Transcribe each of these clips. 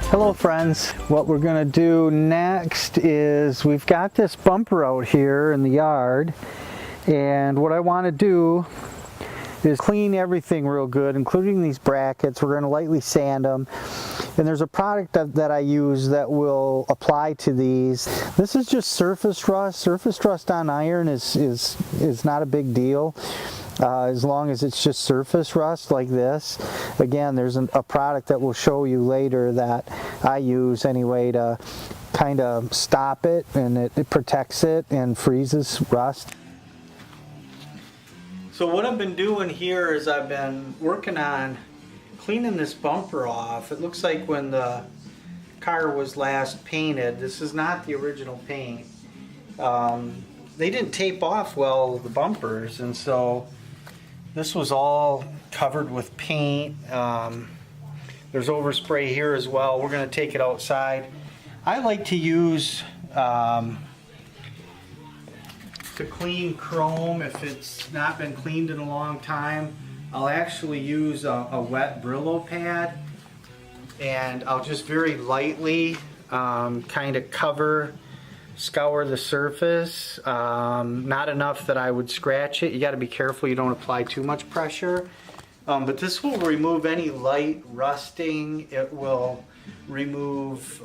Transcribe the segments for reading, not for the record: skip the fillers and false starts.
Hello friends, what we're going to do next is we've got this bumper out here in the yard, and what I want to do is clean everything real good, including these brackets. We're going to lightly sand them, and there's a product that I use that will apply to these. This is just surface rust. Surface rust on iron is not a big deal. As long as it's just surface rust like this. Again, there's a product that we'll show you later that I use anyway to kind of stop it, and it protects it and freezes rust. So what I've been doing here is I've been working on cleaning this bumper off. It looks like when the car was last painted, this is not the original paint. They didn't tape off well, the bumpers, and so this was all covered with paint. There's overspray here as well. We're going to take it outside. I like to use to clean chrome, if it's not been cleaned in a long time, I'll actually use a wet Brillo pad, and I'll just very lightly kind of scour the surface, not enough that I would scratch it. You got to be careful you don't apply too much pressure, but this will remove any light rusting. It will remove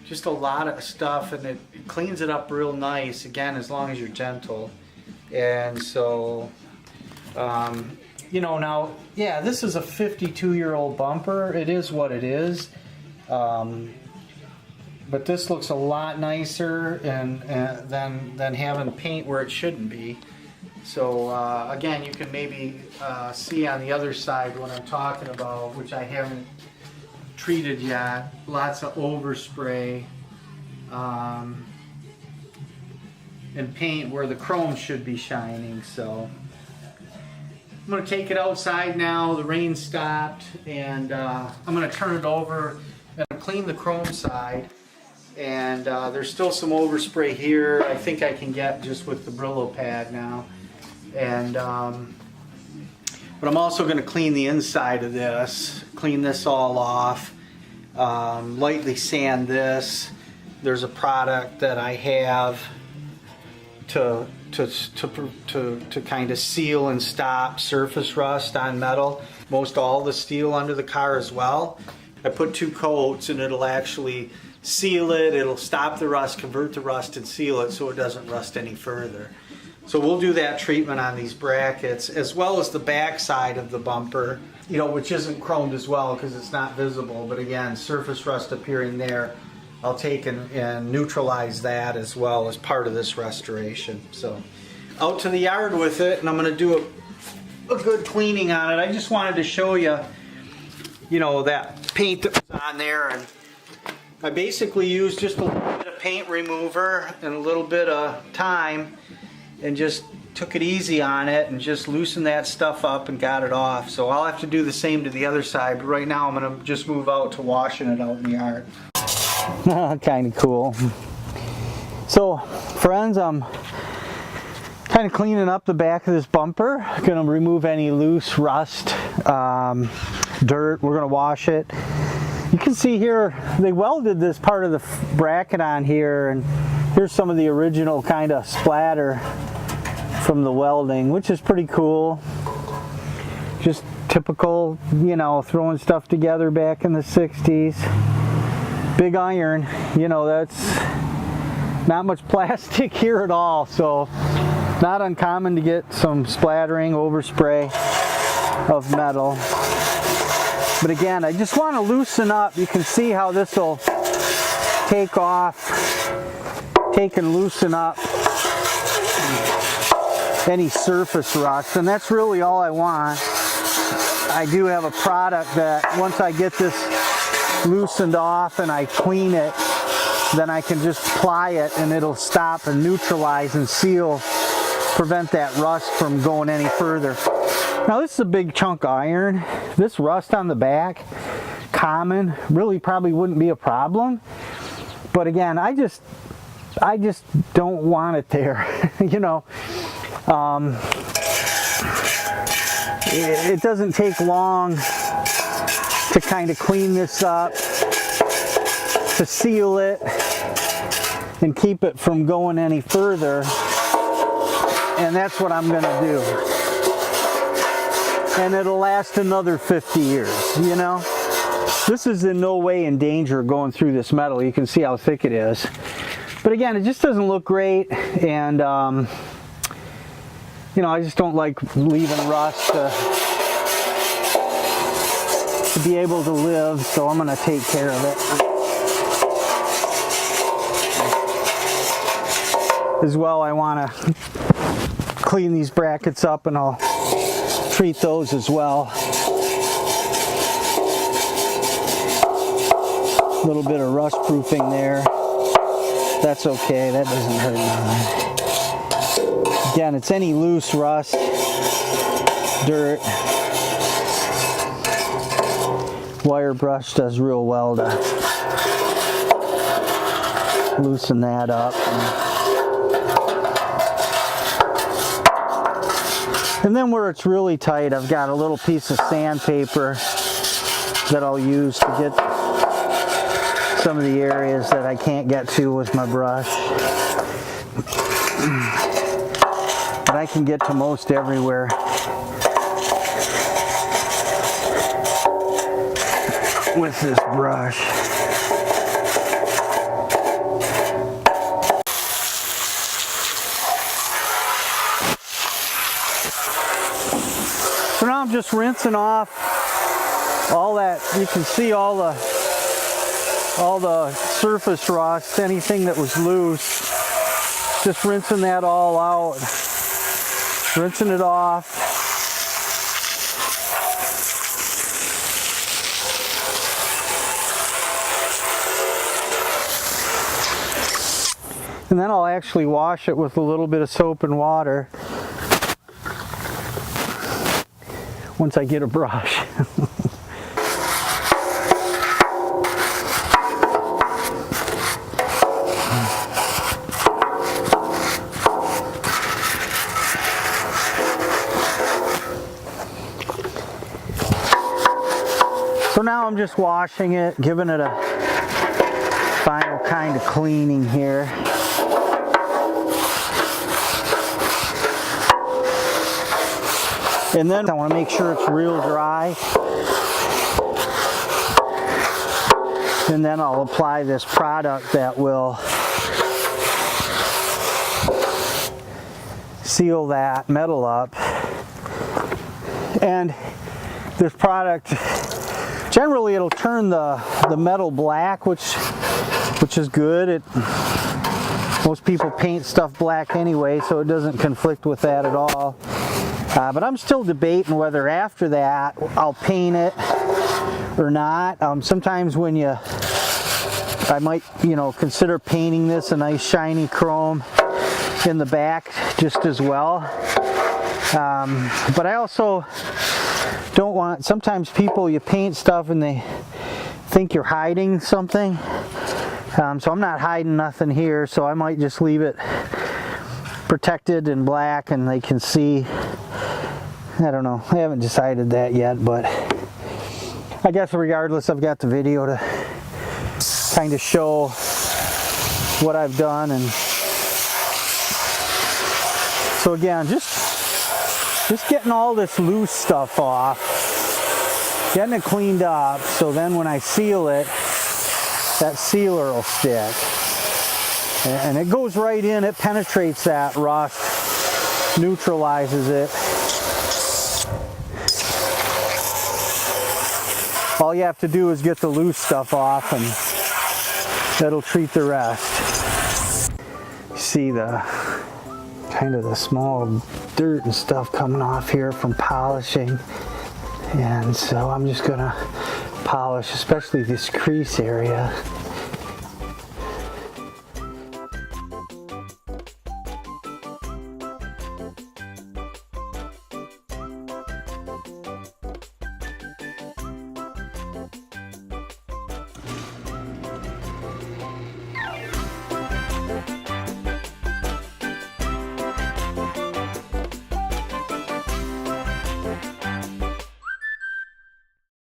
just a lot of stuff, and it cleans it up real nice, again, as long as you're gentle. And so you know, now, yeah, this is a 52-year-old bumper. It is what it is. But this looks a lot nicer than having paint where it shouldn't be. So again, you can maybe see on the other side what I'm talking about, which I haven't treated yet. Lots of overspray and paint where the chrome should be shining. So I'm going to take it outside now. The rain stopped, and I'm going to turn it over and clean the chrome side. And there's still some overspray here. I think I can get just with the Brillo pad now. And but I'm also going to clean the inside of this. Clean this all off. Lightly sand this. There's a product that I have to kind of seal and stop surface rust on metal. Most all the steel under the car as well. I put 2 coats, and it'll actually seal it, it'll stop the rust, convert the rust, and seal it so it doesn't rust any further. So we'll do that treatment on these brackets, as well as the back side of the bumper, you know, which isn't chromed as well because it's not visible, but again, surface rust appearing there, I'll take and neutralize that as well as part of this restoration. So out to the yard with it, and I'm going to do a good cleaning on it. I just wanted to show you, you know, that paint that was on there, and I basically used just a little bit of paint remover and a little bit of time, and just took it easy on it and just loosened that stuff up and got it off. So I'll have to do the same to the other side, but right now I'm going to just move out to washing it out in the yard. Kind of cool. So friends, I'm kind of cleaning up the back of this bumper. Going to remove any loose rust, dirt. We're going to wash it. You can see here they welded this part of the bracket on here, and here's some of the original kind of splatter from the welding, which is pretty cool. Just typical, you know, throwing stuff together back in the 60s. Big iron, you know, that's not much plastic here at all, so not uncommon to get some splattering, overspray of metal. But again, I just want to loosen up. You can see how this will take and loosen up any surface rust, and that's really all I want. I do have a product that once I get this loosened off and I clean it, then I can just apply it and it'll stop and neutralize and seal, prevent that rust from going any further. Now this is a big chunk of iron. This rust on the back, common, really probably wouldn't be a problem. But again, I just don't want it there. You know, it doesn't take long to kind of clean this up. to seal it and keep it from going any further. And that's what I'm gonna do. And it'll last another 50 years, you know? This is in no way in danger of going through this metal. You can see how thick it is. But again, it just doesn't look great, and you know, I just don't like leaving rust to be able to live, so I'm gonna take care of it. As well, I wanna clean these brackets up, and I'll treat those as well. A little bit of rust proofing there. That's okay, that doesn't hurt nothing. Again, it's any loose rust, dirt. Wire brush does real well to loosen that up. And then where it's really tight, I've got a little piece of sandpaper that I'll use to get some of the areas that I can't get to with my brush. But I can get to most everywhere. With this brush. So now I'm just rinsing off all that. You can see all the surface rust, anything that was loose. Just rinsing that all out. Rinsing it off. And then I'll actually wash it with a little bit of soap and water once I get a brush. So now I'm just washing it, giving it a final kind of cleaning here. And then I want to make sure it's real dry. And then I'll apply this product that will seal that metal up. And this product, generally it'll turn the metal black, which is good. Most people paint stuff black anyway, so it doesn't conflict with that at all. But I'm still debating whether after that I'll paint it or not. Sometimes when I might, you know, consider painting this a nice shiny chrome in the back just as well. But I also don't want, sometimes people, you paint stuff and they think you're hiding something. So I'm not hiding nothing here, so I might just leave it protected in black and they can see. I don't know, I haven't decided that yet, but I guess regardless, I've got the video to kind of show what I've done. And so again, just getting all this loose stuff off, getting it cleaned up, so then when I seal it, that sealer will stick. And it goes right in, it penetrates that rust, neutralizes it. All you have to do is get the loose stuff off and that'll treat the rest. You see the kind of the small dirt and stuff coming off here from polishing. And so I'm just gonna polish, especially this crease area.